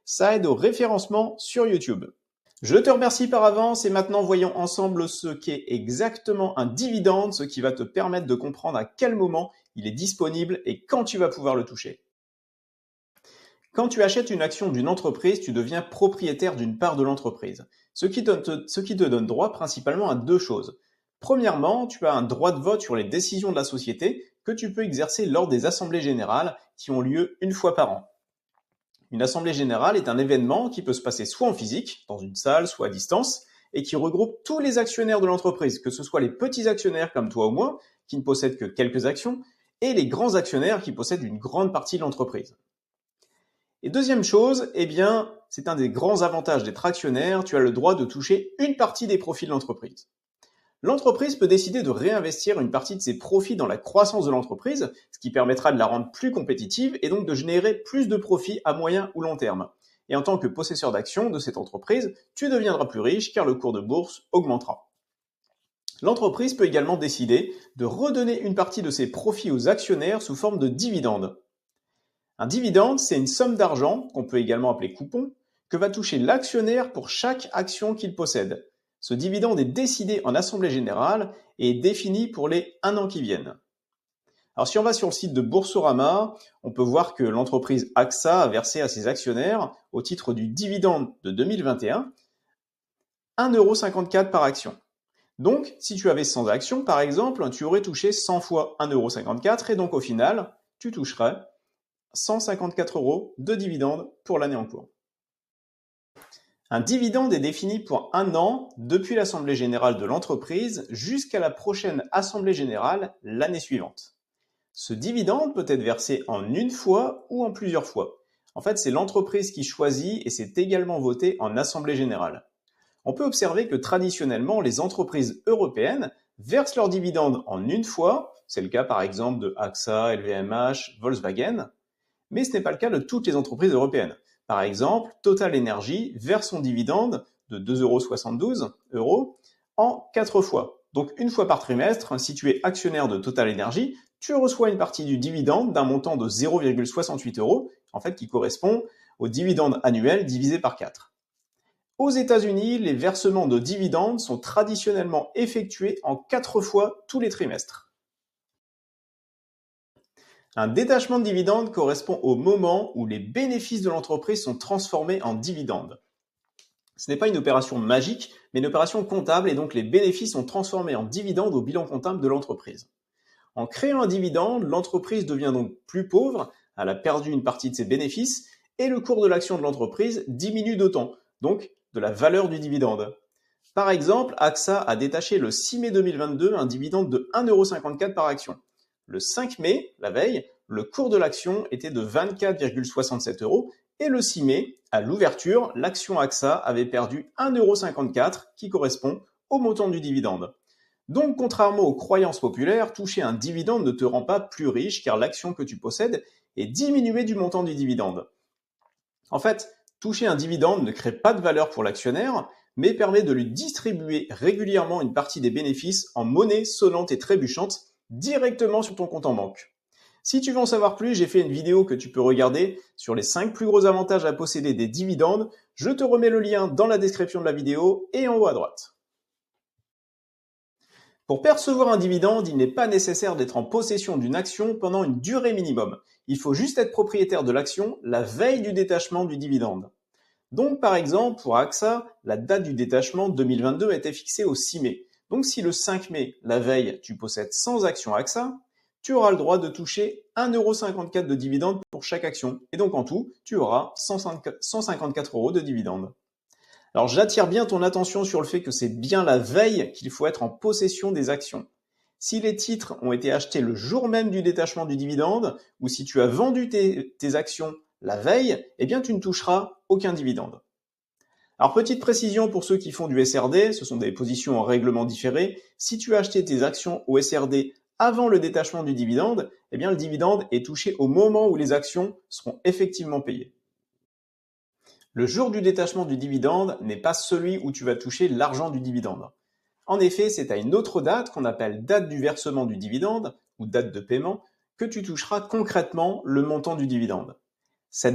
ça aide au référencement sur YouTube. Je te remercie par avance et maintenant voyons ensemble ce qu'est exactement un dividende, ce qui va te permettre de comprendre à quel moment il est disponible et quand tu vas pouvoir le toucher. Quand tu achètes une action d'une entreprise, tu deviens propriétaire d'une part de l'entreprise, ce qui te donne droit principalement à deux choses. Premièrement, tu as un droit de vote sur les décisions de la société que tu peux exercer lors des assemblées générales qui ont lieu une fois par an. Une assemblée générale est un événement qui peut se passer soit en physique, dans une salle, soit à distance, et qui regroupe tous les actionnaires de l'entreprise, que ce soit les petits actionnaires comme toi ou moi, qui ne possèdent que quelques actions, et les grands actionnaires qui possèdent une grande partie de l'entreprise. Et deuxième chose, c'est un des grands avantages d'être actionnaire, tu as le droit de toucher une partie des profits de l'entreprise. L'entreprise peut décider de réinvestir une partie de ses profits dans la croissance de l'entreprise, ce qui permettra de la rendre plus compétitive et donc de générer plus de profits à moyen ou long terme. Et en tant que possesseur d'actions de cette entreprise, tu deviendras plus riche car le cours de bourse augmentera. L'entreprise peut également décider de redonner une partie de ses profits aux actionnaires sous forme de dividendes. Un dividende, c'est une somme d'argent, qu'on peut également appeler coupon, que va toucher l'actionnaire pour chaque action qu'il possède. Ce dividende est décidé en assemblée générale et est défini pour les 1 an qui viennent. Alors si on va sur le site de Boursorama, on peut voir que l'entreprise AXA a versé à ses actionnaires, au titre du dividende de 2021, 1,54 € par action. Donc, si tu avais 100 actions, par exemple, tu aurais touché 100 fois 1,54 € et donc au final, tu toucherais 154 € de dividende pour l'année en cours. Un dividende est défini pour 1 an depuis l'assemblée générale de l'entreprise jusqu'à la prochaine assemblée générale l'année suivante. Ce dividende peut être versé en une fois ou en plusieurs fois. En fait, c'est l'entreprise qui choisit et c'est également voté en assemblée générale. On peut observer que traditionnellement, les entreprises européennes versent leurs dividendes en une fois, c'est le cas par exemple de AXA, LVMH, Volkswagen, mais ce n'est pas le cas de toutes les entreprises européennes. Par exemple, Total Energy verse son dividende de 2,72 € en 4 fois. Donc une fois par trimestre, si tu es actionnaire de Total Energy, tu reçois une partie du dividende d'un montant de 0,68 €, en fait qui correspond au dividende annuel divisé par 4. Aux États-Unis, les versements de dividendes sont traditionnellement effectués en 4 fois tous les trimestres. Un détachement de dividendes correspond au moment où les bénéfices de l'entreprise sont transformés en dividendes. Ce n'est pas une opération magique, mais une opération comptable et donc les bénéfices sont transformés en dividendes au bilan comptable de l'entreprise. En créant un dividende, l'entreprise devient donc plus pauvre, elle a perdu une partie de ses bénéfices et le cours de l'action de l'entreprise diminue d'autant, donc de la valeur du dividende. Par exemple, AXA a détaché le 6 mai 2022 un dividende de 1,54 € par action. Le 5 mai, la veille, le cours de l'action était de 24,67 € et le 6 mai, à l'ouverture, l'action AXA avait perdu 1,54 € qui correspond au montant du dividende. Donc, contrairement aux croyances populaires, toucher un dividende ne te rend pas plus riche car l'action que tu possèdes est diminuée du montant du dividende. En fait, toucher un dividende ne crée pas de valeur pour l'actionnaire, mais permet de lui distribuer régulièrement une partie des bénéfices en monnaie sonnante et trébuchante directement sur ton compte en banque. Si tu veux en savoir plus, j'ai fait une vidéo que tu peux regarder sur les 5 plus gros avantages à posséder des dividendes. Je te remets le lien dans la description de la vidéo et en haut à droite. Pour percevoir un dividende, il n'est pas nécessaire d'être en possession d'une action pendant une durée minimum. Il faut juste être propriétaire de l'action la veille du détachement du dividende. Donc par exemple, pour AXA, la date du détachement 2022 était fixée au 6 mai. Donc si le 5 mai, la veille, tu possèdes 100 actions AXA, tu auras le droit de toucher 1,54 € de dividende pour chaque action. Et donc en tout, tu auras 154 € de dividende. Alors j'attire bien ton attention sur le fait que c'est bien la veille qu'il faut être en possession des actions. Si les titres ont été achetés le jour même du détachement du dividende, ou si tu as vendu tes actions la veille, eh bien tu ne toucheras aucun dividende. Alors petite précision pour ceux qui font du SRD, ce sont des positions en règlement différé. Si tu as acheté tes actions au SRD avant le détachement du dividende, eh bien le dividende est touché au moment où les actions seront effectivement payées. Le jour du détachement du dividende n'est pas celui où tu vas toucher l'argent du dividende. En effet, c'est à une autre date qu'on appelle date du versement du dividende ou date de paiement que tu toucheras concrètement le montant du dividende. Cette